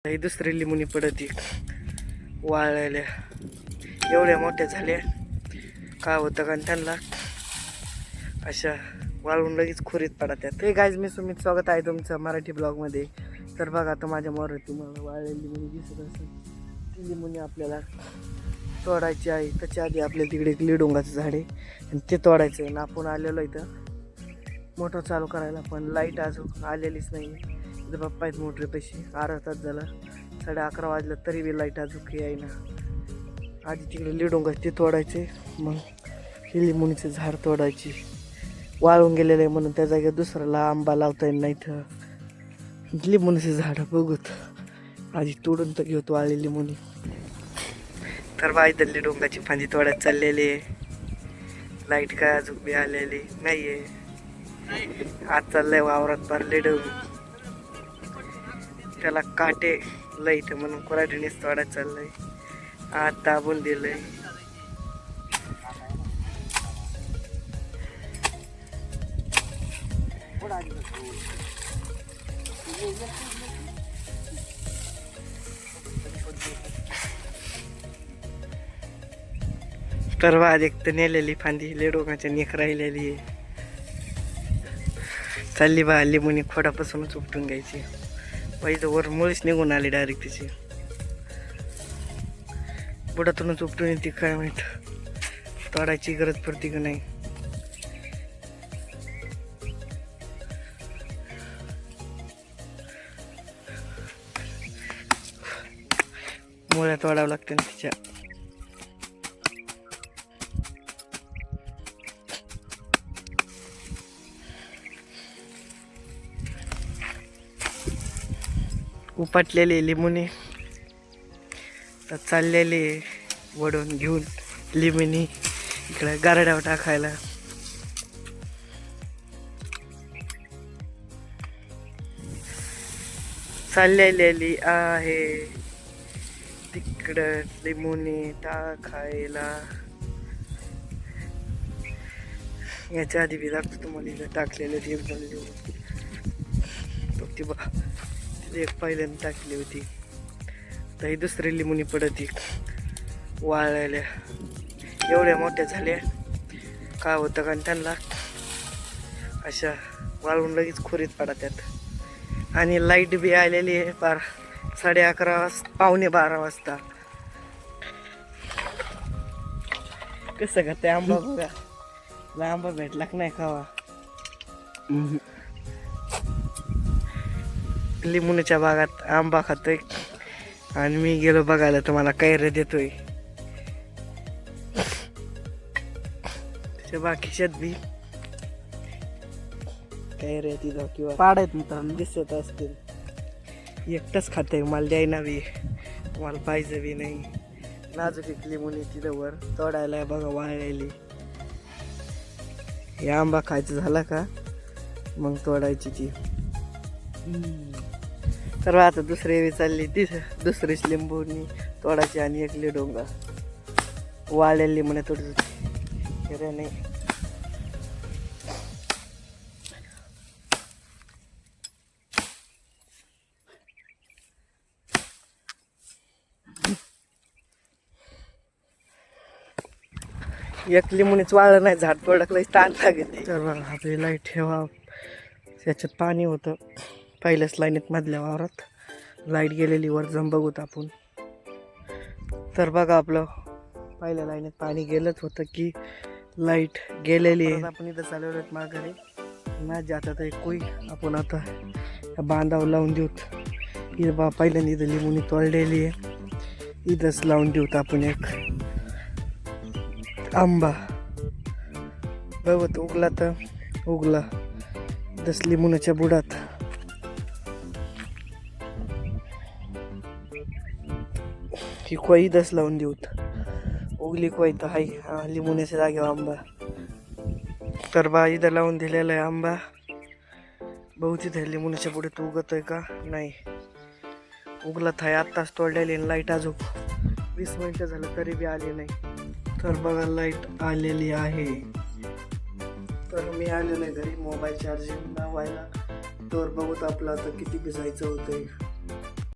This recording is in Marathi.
ही दुसरी लिंबुनी पडती वाळलेल्या एवढ्या मोठ्या झाल्या काय होतं कारण त्यांना अशा वाळून लगेच खोरीत पडतात. हे गाईज मी सुमित स्वागत आहे तुमचं मराठी ब्लॉगमध्ये. तर बघा आता माझ्या मोर तुम्हाला वाळलेली लिंबुनी दिसत असेल. ती लिंबुनी आपल्याला तोडायची आहे. त्याच्या आधी आपल्याला तिकडे एक लिडोंगाचं झाड आहे आणि ते तोडायचं आहे. आपण आलेलो इथं मोटर चालू करायला पण लाईट अजून आलेलीच नाही. इथं पप्पा आहेत मोटरी पैसे अर्धा तास झाला 11:30 वाजलं तरी बी लाईट अजून येईना. आधी तिकडे लिडोंगा ते तोडायचे मग हे लिंबुनीचं झाड तोडायची. वाळून गेलेलं आहे म्हणून त्या जागेत दुसऱ्याला आंबा लावता येईल नाही तर लिंबुनीचं झाड बघूत आधी तोडून तर घेऊ वाळलेली लिंबुनी. तर बाई तर लिडोंगाची फांदी तोड्यात चाललेली आहे. लाईट काय अजून बी आलेली नाही आहे. आज चाललंय वावरात भरले डोंग त्याला काटे लईत म्हणून कोराडीनेच तोडायला चाललंय. आज दाबून दिलंय. तर वाद एक तर नेलेली फांदी लेडोगाच्या नेक राहिलेली आहे. चालली बा लिंबुनी खोडापासूनच उपटून घ्यायची. पहिलं वर मुळीच निघून आली डायरेक्ट तिची. बुडातूनच उपटून येते काय माहित. तोडायची गरज पडते का नाही. मुळ्या तोडावं लागते तिच्या. उपटलेली लिंबुनी तर चाललेली वडून घेऊन लिंबुनी इकडे गारड्यावर टाकायला. चाललेली आहे तिकडं लिंबुनी टाकायला. याच्या आधी बी दाखवतो तुम्हाला इथं टाकलेलं ती बघा एक पहिल्यांदा टाकली होती. तर ही दुसरी लिंबुनी पडती वाळलेल्या एवढ्या मोठ्या झाल्या काय होतं कारण त्यांना अशा वाळून लगेच खोरीत पडतात. आणि लाईट बी आलेली आहे पार 11:30 वाजता 11:45 वाजता. कसं का ते आंबा बघा आंबा भेटला का नाही खावा. लिंबुनीच्या बागात आंबा खातोय आणि मी गेलो बघायला तुम्हाला कैऱ्या देतोय. त्याच्या बाकीच्यात बी कैऱ्या तिथं किंवा पाडायत मित्रांनो दिसत असतील. एकटंच खातोय मला द्यायना बी मला पाहिजे बी नाही. नाजूक एक लिंबुनी तिथं वर तोडायला बघा वाळलेली. हे आंबा खायचं झाला का मग तोडायची ती. तर आता दुसरी बी चालली ती दुसरीच लिंबूनी तोडायची आणि एक लिडोंगा वाळलेली लिंबूने तोडत होती. खरं नाही एक लिंबूनेच वाळलं नाही झाड तोडकलं ताण लागते. तर बघा आपली लाईट ठेवा त्याच्यात पाणी होतं पहिल्याच लाईनीत मधल्या वावरात. लाईट गेलेली वर जाऊन बघूत आपण. तर बघा आपलं पहिल्या लाईनीत पाणी गेलंच होतं की लाईट गेलेली आहे. आपण इथं चालवलो आहेत माघारी माझ्या आता एक कोई आपण आता बांधावर लावून देऊत. इथं बा पहिल्यांदा इथं लिंबुनी तोडलेली आहे. इथंच लावून देऊत आपण एक आंबा. बघत उगला तर उगला दस लिंबुनाच्या बुडात. ही कोई दस लावून देऊत. उगली कोई तर हाय लिंबुण्याच्या जागेवर आंबा. तर बा इथं लावून दिलेला आहे आंबा. बहुती ते लिंबुण्याच्या बुडात उगतोय का नाही. उगलत आहे आत्ताच तोडलेली. लाईट अजून 20 मिनिटं झालं तरी बी आली नाही. तर बघा लाईट आलेली आहे. तर मी आलेलो आहे घरी मोबाईल चार्जिंग लावायला. तर बघूत आपलं आता किती भिजायचं होतंय.